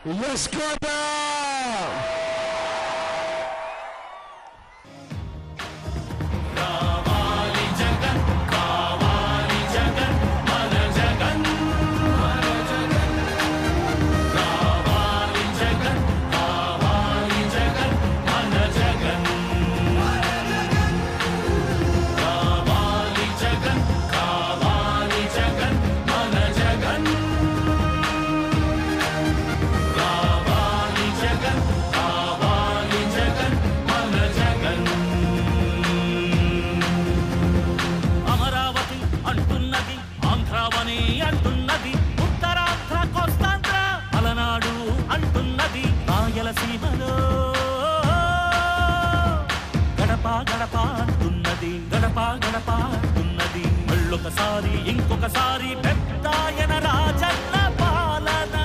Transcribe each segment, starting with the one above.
Escuta! మళ్ళొకసారి ఇంకొకసారి పెద్దాయన రాజన్న పాలన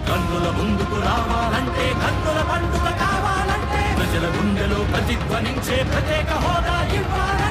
కన్నుల ముందుకు రావాలంటే కన్నుల పండుగ కావాలంటే ప్రజల గుండెలో ప్రతిధ్వనించే ప్రత్యేక హోదా ఇవ్వాలి.